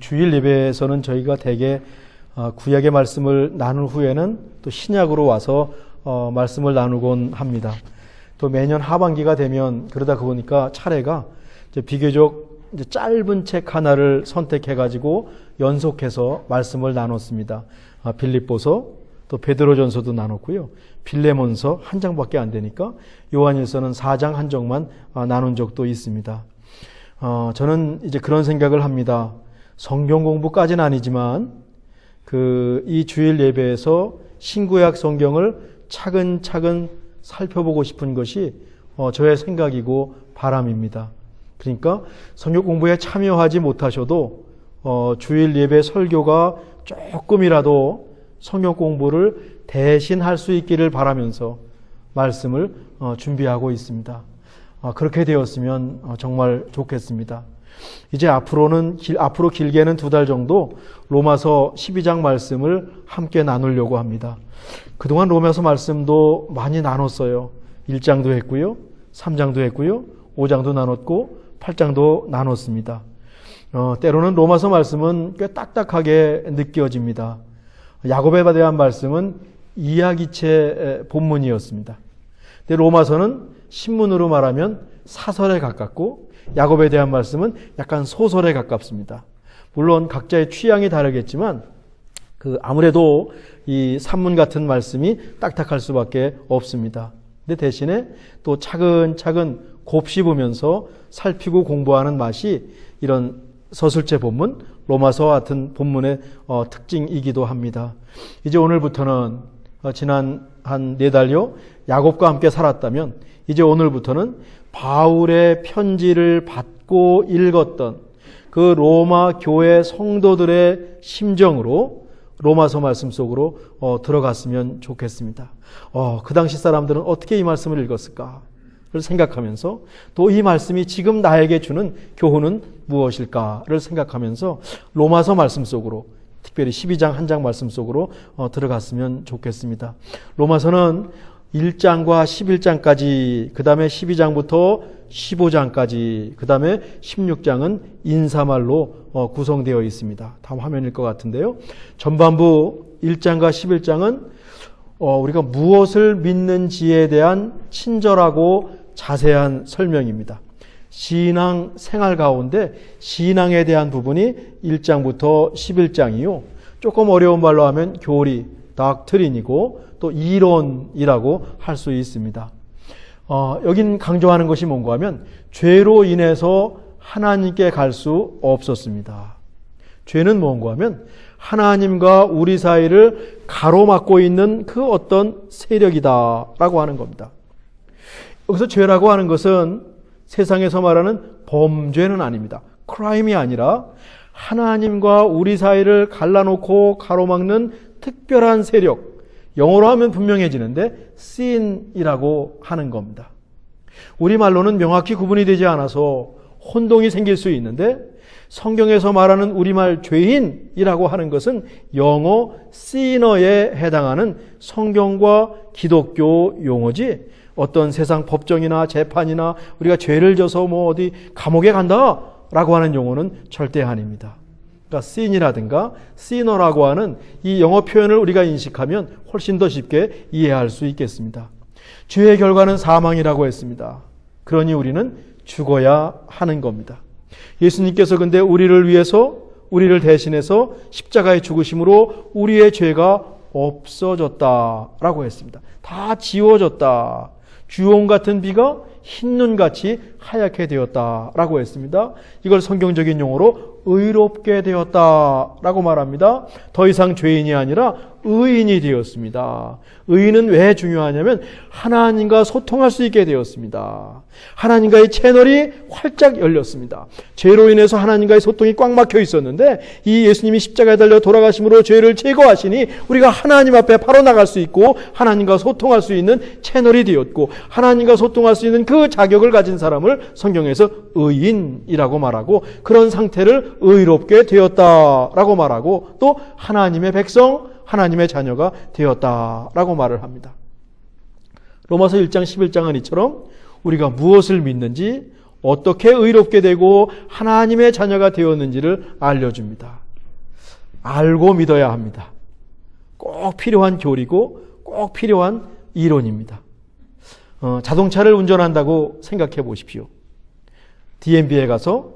주일 예배에서는 저희가 대개 구약의 말씀을 나눈 후에는 또 신약으로 와서 말씀을 나누곤 합니다. 또 매년 하반기가 되면 그러다 보니까 차례가 이제 비교적 이제 짧은 책 하나를 선택해가지고 연속해서 말씀을 나눴습니다. 빌립보서, 또 베드로전서도 나눴고요. 빌레몬서 한 장밖에 안 되니까 요한일서는 4장 한 장만 나눈 적도 있습니다. 저는 이제 그런 생각을 합니다. 성경 공부까지는 아니지만 이 주일 예배에서 신구약 성경을 차근차근 살펴보고 싶은 것이 저의 생각이고 바람입니다. 그러니까 성경 공부에 참여하지 못하셔도 주일 예배 설교가 조금이라도 성경 공부를 대신 할 수 있기를 바라면서 말씀을 준비하고 있습니다. 그렇게 되었으면 정말 좋겠습니다. 이제 앞으로 길게는 2달 정도 로마서 12장 말씀을 함께 나누려고 합니다. 그동안 로마서 말씀도 많이 나눴어요. 1장도 했고요, 3장도 했고요, 5장도 나눴고 8장도 나눴습니다. 때로는 로마서 말씀은 꽤 딱딱하게 느껴집니다. 야곱에 대한 말씀은 이야기체 본문이었습니다. 근데 로마서는 신문으로 말하면 사설에 가깝고 야곱에 대한 말씀은 약간 소설에 가깝습니다. 물론 각자의 취향이 다르겠지만 아무래도 이 산문 같은 말씀이 딱딱할 수밖에 없습니다. 근데 대신에 또 차근차근 곱씹으면서 살피고 공부하는 맛이 이런 서술체 본문, 로마서와 같은 본문의 특징이기도 합니다. 이제 오늘부터는 지난 한 4달여 야곱과 함께 살았다면 이제 오늘부터는 바울의 편지를 받고 읽었던 그 로마 교회 성도들의 심정으로 로마서 말씀 속으로 들어갔으면 좋겠습니다. 그 당시 사람들은 어떻게 이 말씀을 읽었을까를 생각하면서 또 이 말씀이 지금 나에게 주는 교훈은 무엇일까를 생각하면서 로마서 말씀 속으로, 특별히 12장 한 장 말씀 속으로 들어갔으면 좋겠습니다. 로마서는 1장과 11장까지, 그 다음에 12장부터 15장까지, 그 다음에 16장은 인사말로 구성되어 있습니다. 다음 화면일 것 같은데요. 전반부 1장과 11장은 우리가 무엇을 믿는지에 대한 친절하고 자세한 설명입니다. 신앙 생활 가운데 신앙에 대한 부분이 1장부터 11장이요. 조금 어려운 말로 하면 교리, 닥트린이고 또 이론이라고 할 수 있습니다. 여긴 강조하는 것이 뭔가 하면 죄로 인해서 하나님께 갈 수 없었습니다. 죄는 뭔가 하면 하나님과 우리 사이를 가로막고 있는 그 어떤 세력이다라고 하는 겁니다. 여기서 죄라고 하는 것은 세상에서 말하는 범죄는 아닙니다. 크라임이 아니라 하나님과 우리 사이를 갈라놓고 가로막는 특별한 세력, 영어로 하면 분명해지는데 sin이라고 하는 겁니다. 우리말로는 명확히 구분이 되지 않아서 혼동이 생길 수 있는데 성경에서 말하는 우리말 죄인이라고 하는 것은 영어 sinner에 해당하는 성경과 기독교 용어지 어떤 세상 법정이나 재판이나 우리가 죄를 져서 어디 감옥에 간다라고 하는 용어는 절대 아닙니다. 그러니까 sin이라든가 sinner라고 하는 이 영어 표현을 우리가 인식하면 훨씬 더 쉽게 이해할 수 있겠습니다. 죄의 결과는 사망이라고 했습니다. 그러니 우리는 죽어야 하는 겁니다. 예수님께서 근데 우리를 위해서, 우리를 대신해서 십자가에 죽으심으로 우리의 죄가 없어졌다라고 했습니다. 다 지워졌다. 주홍 같은 비가 흰눈같이 하얗게 되었다라고 했습니다. 이걸 성경적인 용어로 의롭게 되었다라고 말합니다. 더 이상 죄인이 아니라 의인이 되었습니다. 의인은 왜 중요하냐면 하나님과 소통할 수 있게 되었습니다. 하나님과의 채널이 활짝 열렸습니다. 죄로 인해서 하나님과의 소통이 꽉 막혀 있었는데 이 예수님이 십자가에 달려 돌아가심으로 죄를 제거하시니 우리가 하나님 앞에 바로 나갈 수 있고 하나님과 소통할 수 있는 채널이 되었고 하나님과 소통할 수 있는 그 자격을 가진 사람을 성경에서 의인이라고 말하고 그런 상태를 의롭게 되었다라고 말하고 또 하나님의 백성, 하나님의 자녀가 되었다라고 말을 합니다. 로마서 1장 11장은 이처럼 우리가 무엇을 믿는지, 어떻게 의롭게 되고 하나님의 자녀가 되었는지를 알려줍니다. 알고 믿어야 합니다. 꼭 필요한 교리고 꼭 필요한 이론입니다. 자동차를 운전한다고 생각해 보십시오. DMV에 가서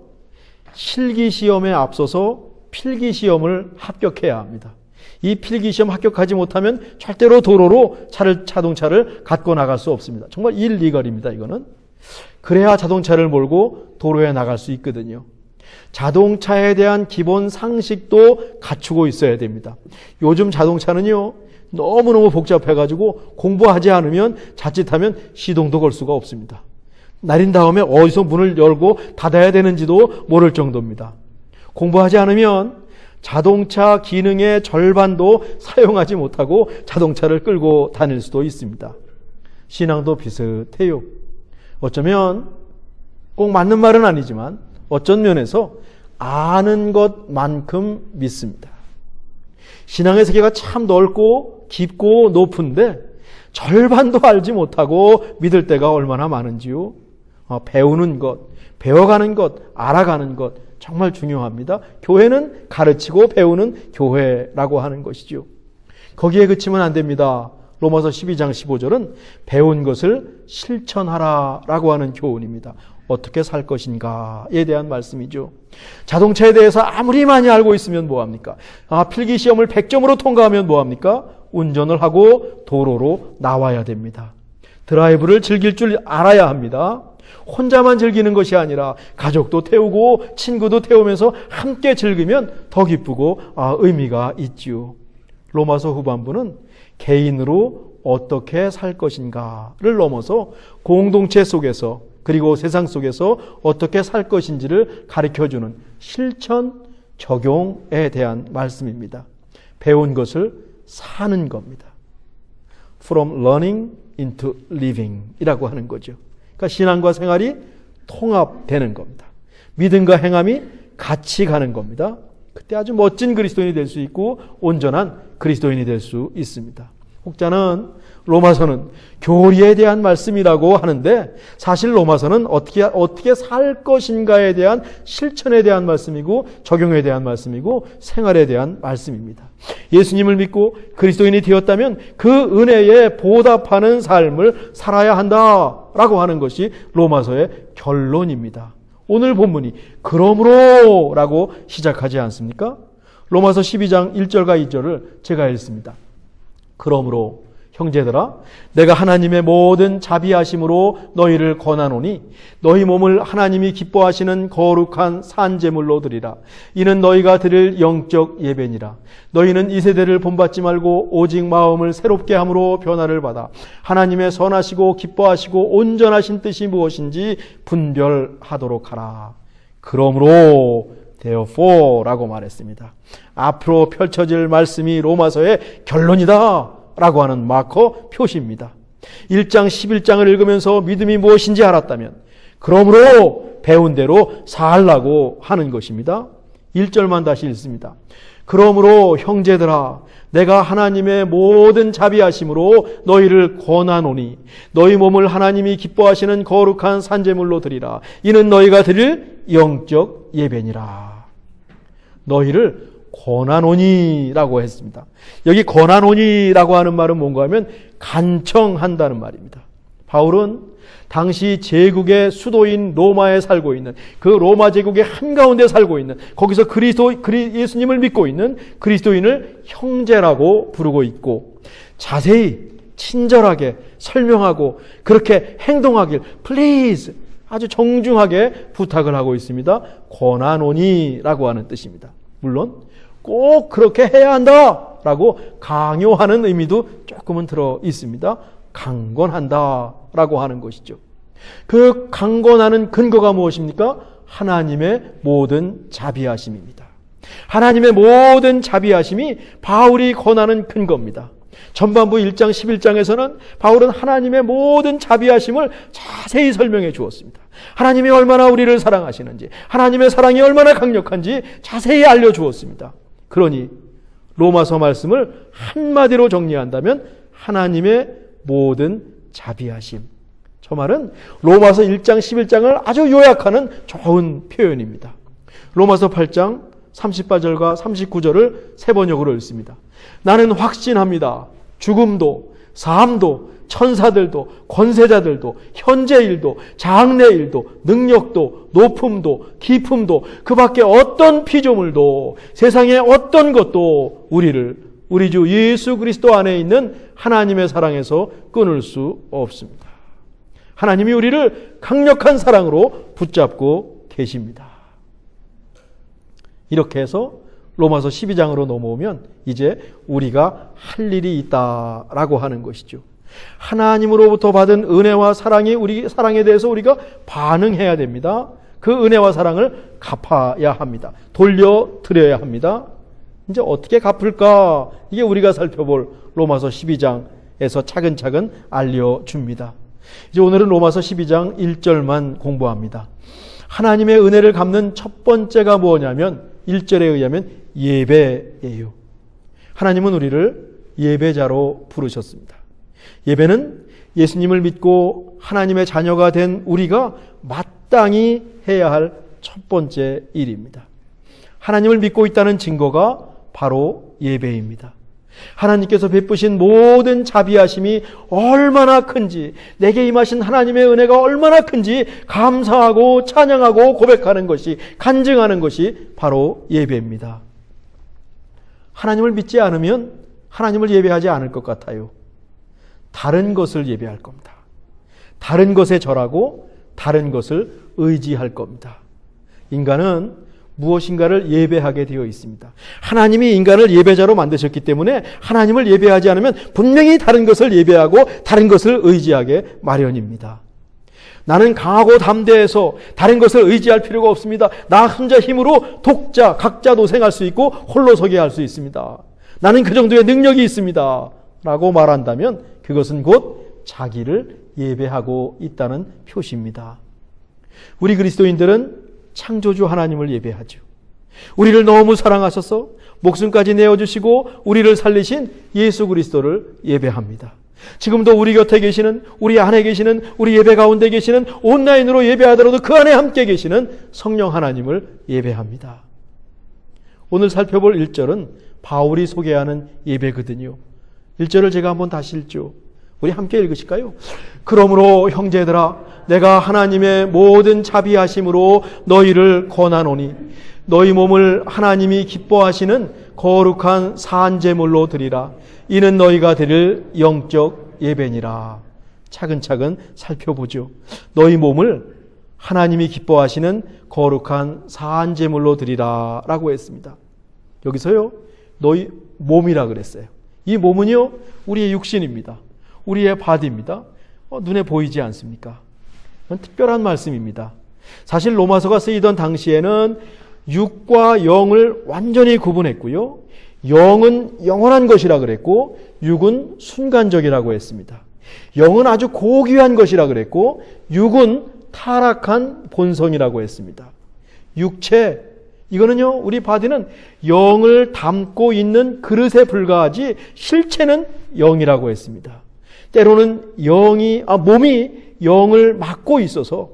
실기시험에 앞서서 필기시험을 합격해야 합니다. 이 필기시험 합격하지 못하면 절대로 도로로 자동차를 갖고 나갈 수 없습니다. 정말 일리걸입니다. 이거는. 그래야 자동차를 몰고 도로에 나갈 수 있거든요. 자동차에 대한 기본 상식도 갖추고 있어야 됩니다. 요즘 자동차는요, 너무너무 복잡해가지고 공부하지 않으면 자칫하면 시동도 걸 수가 없습니다. 날인 다음에 어디서 문을 열고 닫아야 되는지도 모를 정도입니다. 공부하지 않으면 자동차 기능의 절반도 사용하지 못하고 자동차를 끌고 다닐 수도 있습니다. 신앙도 비슷해요. 어쩌면 꼭 맞는 말은 아니지만 어쩐 면에서 아는 것만큼 믿습니다. 신앙의 세계가 참 넓고 깊고 높은데 절반도 알지 못하고 믿을 때가 얼마나 많은지요. 배우는 것, 배워가는 것, 알아가는 것 정말 중요합니다. 교회는 가르치고 배우는 교회라고 하는 것이죠. 거기에 그치면 안 됩니다. 로마서 12장 15절은 배운 것을 실천하라라고 하는 교훈입니다. 어떻게 살 것인가에 대한 말씀이죠. 자동차에 대해서 아무리 많이 알고 있으면 뭐합니까? 필기시험을 100점으로 통과하면 뭐합니까? 운전을 하고 도로로 나와야 됩니다. 드라이브를 즐길 줄 알아야 합니다. 혼자만 즐기는 것이 아니라 가족도 태우고 친구도 태우면서 함께 즐기면 더 기쁘고 의미가 있지요. 로마서 후반부는 개인으로 어떻게 살 것인가를 넘어서 공동체 속에서 그리고 세상 속에서 어떻게 살 것인지를 가르쳐주는 실천 적용에 대한 말씀입니다. 배운 것을 사는 겁니다. From learning into living 이라고 하는 거죠. 그러니까 신앙과 생활이 통합되는 겁니다. 믿음과 행함이 같이 가는 겁니다. 그때 아주 멋진 그리스도인이 될 수 있고 온전한 그리스도인이 될 수 있습니다. 혹자는 로마서는 교리에 대한 말씀이라고 하는데 사실 로마서는 어떻게 살 것인가에 대한 실천에 대한 말씀이고 적용에 대한 말씀이고 생활에 대한 말씀입니다. 예수님을 믿고 그리스도인이 되었다면 그 은혜에 보답하는 삶을 살아야 한다라고 하는 것이 로마서의 결론입니다. 오늘 본문이 그러므로 라고 시작하지 않습니까? 로마서 12장 1절과 2절을 제가 읽습니다. 그러므로 형제들아 내가 하나님의 모든 자비하심으로 너희를 권하노니 너희 몸을 하나님이 기뻐하시는 거룩한 산제물로 드리라. 이는 너희가 드릴 영적 예배니라. 너희는 이 세대를 본받지 말고 오직 마음을 새롭게 함으로 변화를 받아 하나님의 선하시고 기뻐하시고 온전하신 뜻이 무엇인지 분별하도록 하라. 그러므로 therefore 라고 말했습니다. 앞으로 펼쳐질 말씀이 로마서의 결론이다 라고 하는 마커 표시입니다. 1장 11장을 읽으면서 믿음이 무엇인지 알았다면 그러므로 배운 대로 살라고 하는 것입니다. 1절만 다시 읽습니다. 그러므로 형제들아 내가 하나님의 모든 자비하심으로 너희를 권하노니 너희 몸을 하나님이 기뻐하시는 거룩한 산제물로 드리라. 이는 너희가 드릴 영적 예배니라. 너희를 권하노니라고 했습니다. 여기 권하노니라고 하는 말은 뭔가 하면 간청한다는 말입니다. 바울은 당시 제국의 수도인 로마에 살고 있는 그 로마 제국의 한가운데 살고 있는 거기서 예수님을 믿고 있는 그리스도인을 형제라고 부르고 있고 자세히 친절하게 설명하고 그렇게 행동하길 please 아주 정중하게 부탁을 하고 있습니다. 권하노니라고 하는 뜻입니다. 물론 꼭 그렇게 해야 한다라고 강요하는 의미도 조금은 들어 있습니다. 강권한다라고 하는 것이죠. 그 강권하는 근거가 무엇입니까? 하나님의 모든 자비하심입니다. 하나님의 모든 자비하심이 바울이 권하는 근거입니다. 전반부 1장 11장에서는 바울은 하나님의 모든 자비하심을 자세히 설명해 주었습니다. 하나님이 얼마나 우리를 사랑하시는지, 하나님의 사랑이 얼마나 강력한지 자세히 알려주었습니다. 그러니 로마서 말씀을 한마디로 정리한다면 하나님의 모든 자비하심, 저 말은 로마서 1장 11장을 아주 요약하는 좋은 표현입니다. 로마서 8장 38절과 39절을 세 번역으로 읽습니다. 나는 확신합니다. 죽음도 삶도 천사들도 권세자들도 현재일도 장래일도 능력도 높음도 깊음도 그 밖에 어떤 피조물도 세상의 어떤 것도 우리 주 예수 그리스도 안에 있는 하나님의 사랑에서 끊을 수 없습니다. 하나님이 우리를 강력한 사랑으로 붙잡고 계십니다. 이렇게 해서 로마서 12장으로 넘어오면 이제 우리가 할 일이 있다라고 하는 것이죠. 하나님으로부터 받은 은혜와 사랑이 우리 사랑에 대해서 우리가 반응해야 됩니다. 그 은혜와 사랑을 갚아야 합니다. 돌려드려야 합니다. 이제 어떻게 갚을까? 이게 우리가 살펴볼 로마서 12장에서 차근차근 알려줍니다. 이제 오늘은 로마서 12장 1절만 공부합니다. 하나님의 은혜를 갚는 첫 번째가 뭐냐면 1절에 의하면 예배예요. 하나님은 우리를 예배자로 부르셨습니다. 예배는 예수님을 믿고 하나님의 자녀가 된 우리가 마땅히 해야 할 첫 번째 일입니다. 하나님을 믿고 있다는 증거가 바로 예배입니다. 하나님께서 베푸신 모든 자비하심이 얼마나 큰지, 내게 임하신 하나님의 은혜가 얼마나 큰지 감사하고 찬양하고 고백하는 것이, 간증하는 것이 바로 예배입니다. 하나님을 믿지 않으면 하나님을 예배하지 않을 것 같아요. 다른 것을 예배할 겁니다. 다른 것에 절하고 다른 것을 의지할 겁니다. 인간은 무엇인가를 예배하게 되어 있습니다. 하나님이 인간을 예배자로 만드셨기 때문에 하나님을 예배하지 않으면 분명히 다른 것을 예배하고 다른 것을 의지하게 마련입니다. 나는 강하고 담대해서 다른 것을 의지할 필요가 없습니다. 나 혼자 힘으로 각자 도생할 수 있고 홀로 서게 할 수 있습니다. 나는 그 정도의 능력이 있습니다. 라고 말한다면 그것은 곧 자기를 예배하고 있다는 표시입니다. 우리 그리스도인들은 창조주 하나님을 예배하죠. 우리를 너무 사랑하셔서 목숨까지 내어주시고 우리를 살리신 예수 그리스도를 예배합니다. 지금도 우리 곁에 계시는, 우리 안에 계시는, 우리 예배 가운데 계시는, 온라인으로 예배하더라도 그 안에 함께 계시는 성령 하나님을 예배합니다. 오늘 살펴볼 1절은 바울이 소개하는 예배거든요. 1절을 제가 한번 다시 읽죠. 우리 함께 읽으실까요? 그러므로 형제들아, 내가 하나님의 모든 자비하심으로 너희를 권하노니 너희 몸을 하나님이 기뻐하시는 거룩한 산제물로 드리라. 이는 너희가 드릴 영적 예배니라. 차근차근 살펴보죠. 너희 몸을 하나님이 기뻐하시는 거룩한 산제물로 드리라 라고 했습니다. 여기서요, 너희 몸이라 그랬어요. 이 몸은요, 우리의 육신입니다. 우리의 바디입니다. 눈에 보이지 않습니까? 특별한 말씀입니다. 사실 로마서가 쓰이던 당시에는 육과 영을 완전히 구분했고요. 영은 영원한 것이라 그랬고 육은 순간적이라고 했습니다. 영은 아주 고귀한 것이라 그랬고 육은 타락한 본성이라고 했습니다. 육체, 이거는요, 우리 바디는 영을 담고 있는 그릇에 불과하지 실체는 영이라고 했습니다. 때로는 몸이 영을 막고 있어서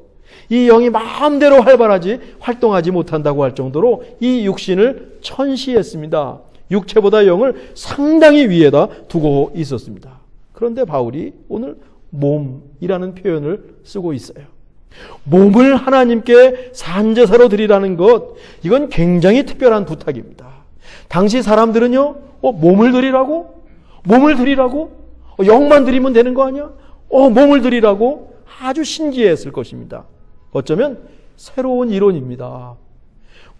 이 영이 마음대로 활동하지 못한다고 할 정도로 이 육신을 천시했습니다. 육체보다 영을 상당히 위에다 두고 있었습니다. 그런데 바울이 오늘 몸이라는 표현을 쓰고 있어요. 몸을 하나님께 산제사로 드리라는 것, 이건 굉장히 특별한 부탁입니다. 당시 사람들은요, 몸을 드리라고? 몸을 드리라고? 영만 드리면 되는 거 아니야? 몸을 드리라고? 아주 신기했을 것입니다. 어쩌면 새로운 이론입니다.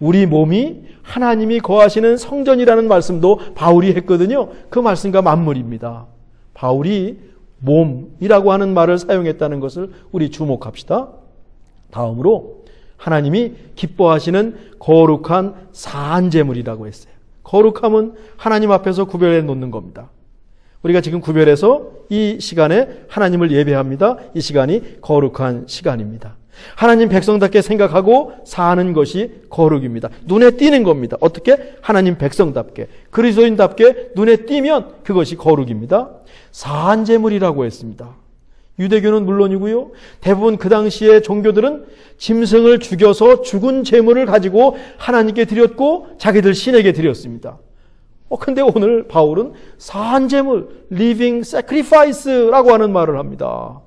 우리 몸이 하나님이 거하시는 성전이라는 말씀도 바울이 했거든요. 그 말씀과 맞물입니다. 바울이 몸이라고 하는 말을 사용했다는 것을 우리 주목합시다. 다음으로 하나님이 기뻐하시는 거룩한 산제물이라고 했어요. 거룩함은 하나님 앞에서 구별해 놓는 겁니다. 우리가 지금 구별해서 이 시간에 하나님을 예배합니다. 이 시간이 거룩한 시간입니다. 하나님 백성답게 생각하고 사는 것이 거룩입니다. 눈에 띄는 겁니다. 어떻게? 하나님 백성답게, 그리스도인답게 눈에 띄면 그것이 거룩입니다. 산제물이라고 했습니다. 유대교는 물론이고요. 대부분 그 당시의 종교들은 짐승을 죽여서 죽은 제물을 가지고 하나님께 드렸고 자기들 신에게 드렸습니다. 근데 오늘 바울은 산제물, living sacrifice라고 하는 말을 합니다.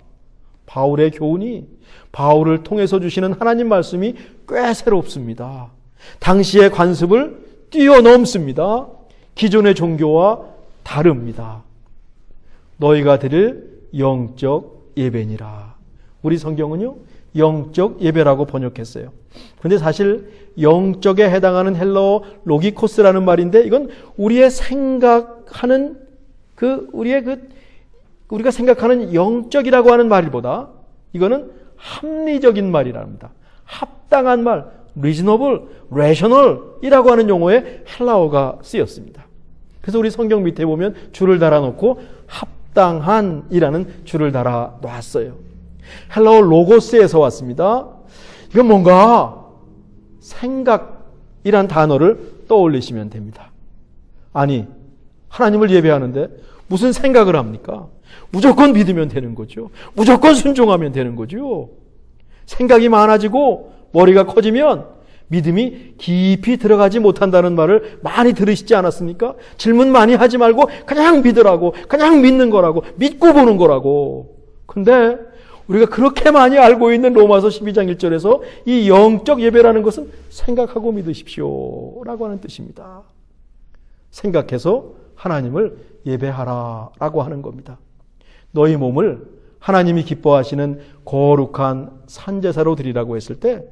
바울의 교훈이 바울을 통해서 주시는 하나님 말씀이 꽤 새롭습니다. 당시의 관습을 뛰어넘습니다. 기존의 종교와 다릅니다. 너희가 드릴 영적 예배니라. 우리 성경은요, 영적 예배라고 번역했어요. 그런데 사실 영적에 해당하는 헬라어 로기코스라는 말인데 이건 우리의 생각하는 우리가 생각하는 영적이라고 하는 말보다 이거는 합리적인 말이랍니다. 합당한 말, reasonable, rational이라고 하는 용어의 헬라어가 쓰였습니다. 그래서 우리 성경 밑에 보면 줄을 달아놓고 합당한이라는 줄을 달아 놨어요. 헬라어 로고스에서 왔습니다. 이건 뭔가 생각이란 단어를 떠올리시면 됩니다. 아니, 하나님을 예배하는데 무슨 생각을 합니까? 무조건 믿으면 되는 거죠. 무조건 순종하면 되는 거죠. 생각이 많아지고 머리가 커지면 믿음이 깊이 들어가지 못한다는 말을 많이 들으시지 않았습니까? 질문 많이 하지 말고 그냥 믿으라고, 그냥 믿는 거라고, 믿고 보는 거라고. 근데 우리가 그렇게 많이 알고 있는 로마서 12장 1절에서 이 영적 예배라는 것은 생각하고 믿으십시오 라고 하는 뜻입니다. 생각해서 하나님을 예배하라라고 하는 겁니다. 너희 몸을 하나님이 기뻐하시는 거룩한 산제사로 드리라고 했을 때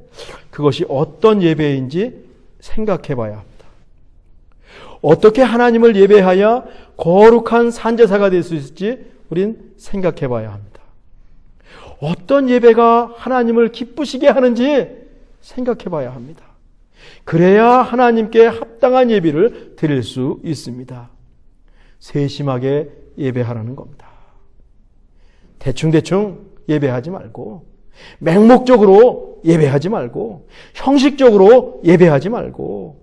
그것이 어떤 예배인지 생각해 봐야 합니다. 어떻게 하나님을 예배하여 거룩한 산제사가 될 수 있을지 우린 생각해 봐야 합니다. 어떤 예배가 하나님을 기쁘시게 하는지 생각해 봐야 합니다. 그래야 하나님께 합당한 예배를 드릴 수 있습니다. 세심하게 예배하라는 겁니다. 대충대충 예배하지 말고, 맹목적으로 예배하지 말고, 형식적으로 예배하지 말고,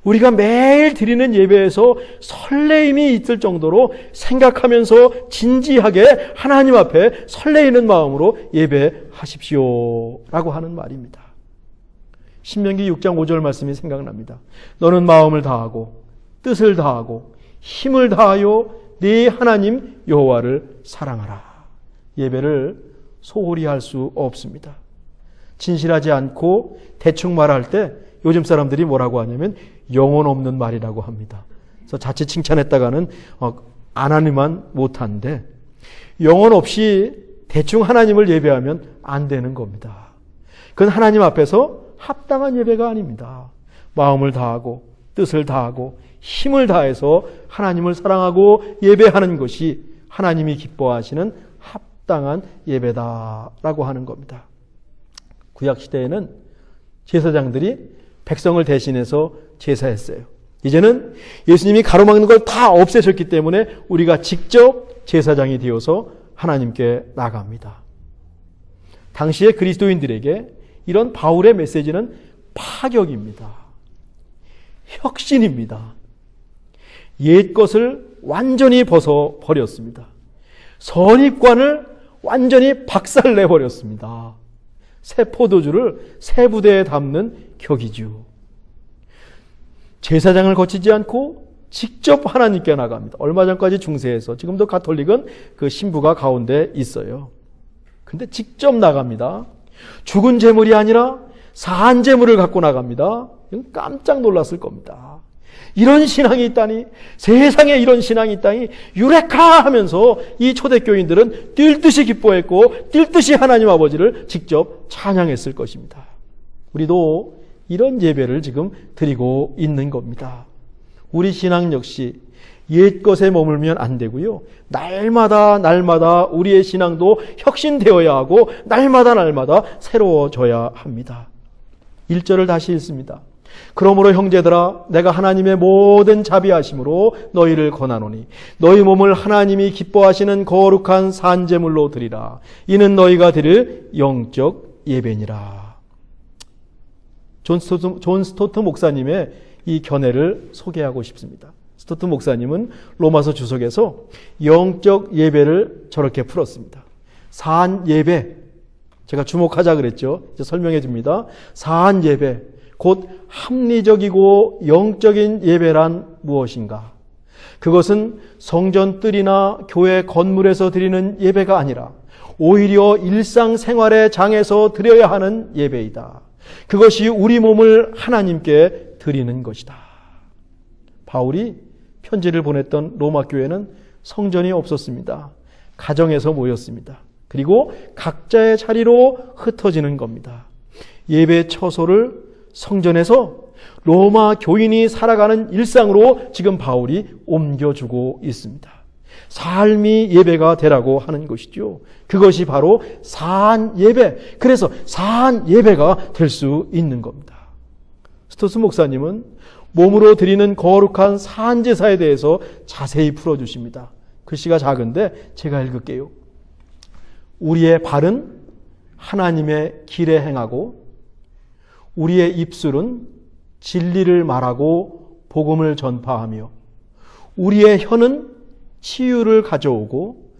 우리가 매일 드리는 예배에서 설레임이 있을 정도로 생각하면서 진지하게 하나님 앞에 설레이는 마음으로 예배하십시오 라고 하는 말입니다. 신명기 6장 5절 말씀이 생각납니다. 너는 마음을 다하고 뜻을 다하고 힘을 다하여 네 하나님 여호와를 사랑하라. 예배를 소홀히 할 수 없습니다. 진실하지 않고 대충 말할 때 요즘 사람들이 뭐라고 하냐면 영혼 없는 말이라고 합니다. 그래서 자칫 칭찬했다가는 안 하니만 못한데 영혼 없이 대충 하나님을 예배하면 안 되는 겁니다. 그건 하나님 앞에서 합당한 예배가 아닙니다. 마음을 다하고 뜻을 다하고 힘을 다해서 하나님을 사랑하고 예배하는 것이 하나님이 기뻐하시는 합당한 예배다라고 하는 겁니다. 구약시대에는 제사장들이 백성을 대신해서 제사했어요. 이제는 예수님이 가로막는 걸 다 없애셨기 때문에 우리가 직접 제사장이 되어서 하나님께 나갑니다. 당시의 그리스도인들에게 이런 바울의 메시지는 파격입니다. 혁신입니다. 옛 것을 완전히 벗어버렸습니다. 선입관을 완전히 박살내버렸습니다. 새 포도주를 새 부대에 담는 격이죠. 제사장을 거치지 않고 직접 하나님께 나갑니다. 얼마 전까지 중세에서, 지금도 가톨릭은 그 신부가 가운데 있어요. 근데 직접 나갑니다. 죽은 제물이 아니라 산 제물을 갖고 나갑니다. 이건 깜짝 놀랐을 겁니다. 이런 신앙이 있다니, 세상에 이런 신앙이 있다니, 유레카 하면서 이 초대교인들은 뛸 듯이 기뻐했고 뛸 듯이 하나님 아버지를 직접 찬양했을 것입니다. 우리도 이런 예배를 지금 드리고 있는 겁니다. 우리 신앙 역시 옛 것에 머물면 안 되고요. 날마다 우리의 신앙도 혁신되어야 하고 날마다 새로워져야 합니다. 1절을 다시 읽습니다. 그러므로 형제들아 내가 하나님의 모든 자비하심으로 너희를 권하노니 너희 몸을 하나님이 기뻐하시는 거룩한 산제물로 드리라. 이는 너희가 드릴 영적 예배니라. 존 스토트 목사님의 이 견해를 소개하고 싶습니다. 스토트 목사님은 로마서 주석에서 영적 예배를 저렇게 풀었습니다. 사한 예배, 제가 주목하자 그랬죠. 이제 설명해 줍니다. 사한 예배, 곧 합리적이고 영적인 예배란 무엇인가? 그것은 성전 뜰이나 교회 건물에서 드리는 예배가 아니라 오히려 일상생활의 장에서 드려야 하는 예배이다. 그것이 우리 몸을 하나님께 드리는 것이다. 바울이 편지를 보냈던 로마 교회는 성전이 없었습니다. 가정에서 모였습니다. 그리고 각자의 자리로 흩어지는 겁니다. 예배 처소를 성전에서 로마 교인이 살아가는 일상으로 지금 바울이 옮겨주고 있습니다. 삶이 예배가 되라고 하는 것이죠. 그것이 바로 사한 예배. 그래서 사한 예배가 될 수 있는 겁니다. 스토스 목사님은 몸으로 드리는 거룩한 사한 제사에 대해서 자세히 풀어주십니다. 글씨가 작은데 제가 읽을게요. 우리의 발은 하나님의 길에 행하고 우리의 입술은 진리를 말하고 복음을 전파하며 우리의 혀는 치유를 가져오고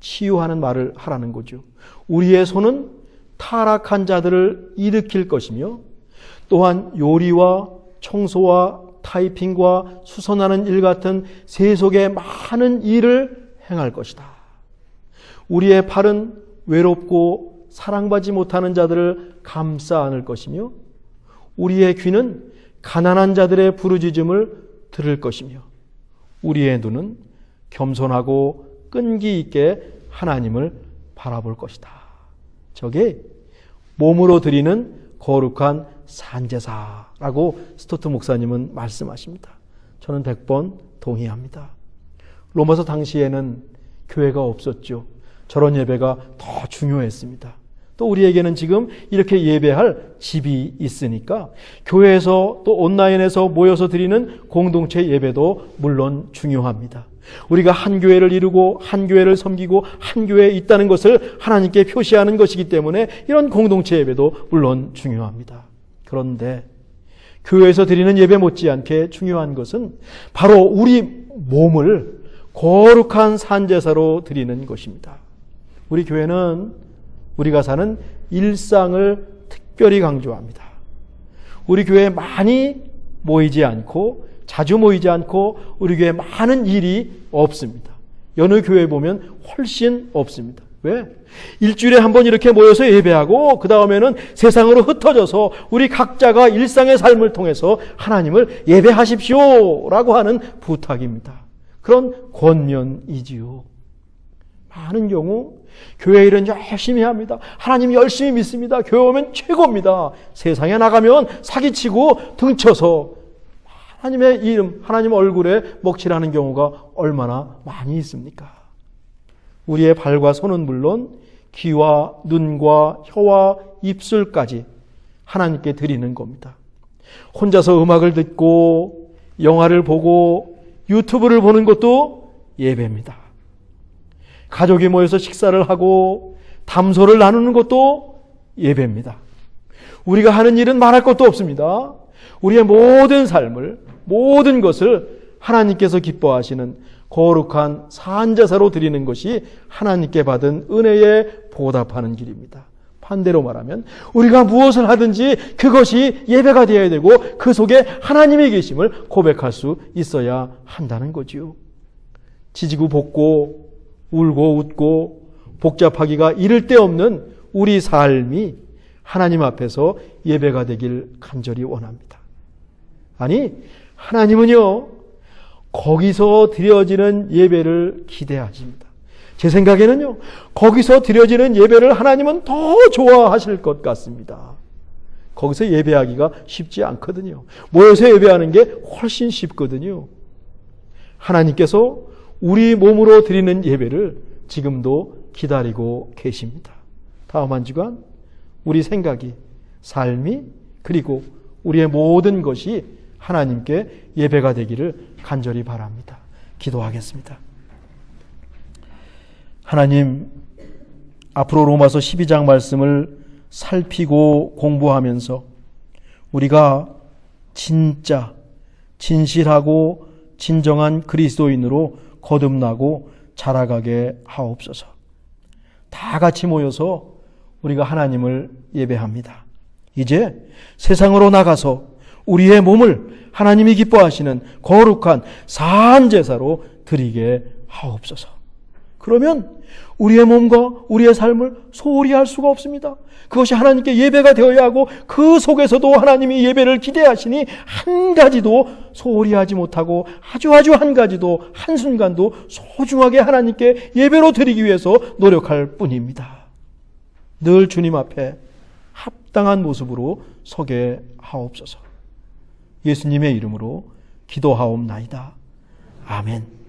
치유하는 말을 하라는 거죠. 우리의 손은 타락한 자들을 일으킬 것이며 또한 요리와 청소와 타이핑과 수선하는 일 같은 세속의 많은 일을 행할 것이다. 우리의 팔은 외롭고 사랑받지 못하는 자들을 감싸 안을 것이며 우리의 귀는 가난한 자들의 부르짖음을 들을 것이며 우리의 눈은 겸손하고 끈기 있게 하나님을 바라볼 것이다. 저게 몸으로 드리는 거룩한 산제사라고 스토트 목사님은 말씀하십니다. 저는 100번 동의합니다. 로마서 당시에는 교회가 없었죠. 저런 예배가 더 중요했습니다. 또 우리에게는 지금 이렇게 예배할 집이 있으니까 교회에서 또 온라인에서 모여서 드리는 공동체 예배도 물론 중요합니다. 우리가 한 교회를 이루고 한 교회를 섬기고 한 교회에 있다는 것을 하나님께 표시하는 것이기 때문에 이런 공동체 예배도 물론 중요합니다. 그런데 교회에서 드리는 예배 못지않게 중요한 것은 바로 우리 몸을 거룩한 산제사로 드리는 것입니다. 우리 교회는 우리가 사는 일상을 특별히 강조합니다. 우리 교회에 많이 모이지 않고 자주 모이지 않고 우리 교회에 많은 일이 없습니다. 여느 교회 보면 훨씬 없습니다. 왜? 일주일에 한 번 이렇게 모여서 예배하고 그 다음에는 세상으로 흩어져서 우리 각자가 일상의 삶을 통해서 하나님을 예배하십시오 라고 하는 부탁입니다. 그런 권면이지요. 많은 경우 교회 일은 열심히 합니다. 하나님 열심히 믿습니다. 교회 오면 최고입니다. 세상에 나가면 사기치고 등쳐서 하나님의 이름, 하나님 얼굴에 먹칠하는 경우가 얼마나 많이 있습니까? 우리의 발과 손은 물론 귀와 눈과 혀와 입술까지 하나님께 드리는 겁니다. 혼자서 음악을 듣고 영화를 보고 유튜브를 보는 것도 예배입니다. 가족이 모여서 식사를 하고 담소를 나누는 것도 예배입니다. 우리가 하는 일은 말할 것도 없습니다. 우리의 모든 삶을, 모든 것을 하나님께서 기뻐하시는 거룩한 산제사로 드리는 것이 하나님께 받은 은혜에 보답하는 길입니다. 반대로 말하면 우리가 무엇을 하든지 그것이 예배가 되어야 되고 그 속에 하나님의 계심을 고백할 수 있어야 한다는 거지요. 지지고 볶고 울고 웃고 복잡하기가 이를 데 없는 우리 삶이 하나님 앞에서 예배가 되길 간절히 원합니다. 아니, 하나님은요, 거기서 드려지는 예배를 기대하십니다. 제 생각에는요, 거기서 드려지는 예배를 하나님은 더 좋아하실 것 같습니다. 거기서 예배하기가 쉽지 않거든요. 모여서 예배하는 게 훨씬 쉽거든요. 하나님께서 우리 몸으로 드리는 예배를 지금도 기다리고 계십니다. 다음 한 주간 우리 생각이, 삶이, 그리고 우리의 모든 것이 하나님께 예배가 되기를 간절히 바랍니다. 기도하겠습니다. 하나님, 앞으로 로마서 12장 말씀을 살피고 공부하면서 우리가 진짜 진실하고 진정한 그리스도인으로 거듭나고 자라가게 하옵소서. 다 같이 모여서 우리가 하나님을 예배합니다. 이제 세상으로 나가서 우리의 몸을 하나님이 기뻐하시는 거룩한 사한 제사로 드리게 하옵소서. 그러면 우리의 몸과 우리의 삶을 소홀히 할 수가 없습니다. 그것이 하나님께 예배가 되어야 하고 그 속에서도 하나님이 예배를 기대하시니 한 가지도 소홀히 하지 못하고 아주 한 가지도 한순간도 소중하게 하나님께 예배로 드리기 위해서 노력할 뿐입니다. 늘 주님 앞에 합당한 모습으로 서게 하옵소서. 예수님의 이름으로 기도하옵나이다. 아멘.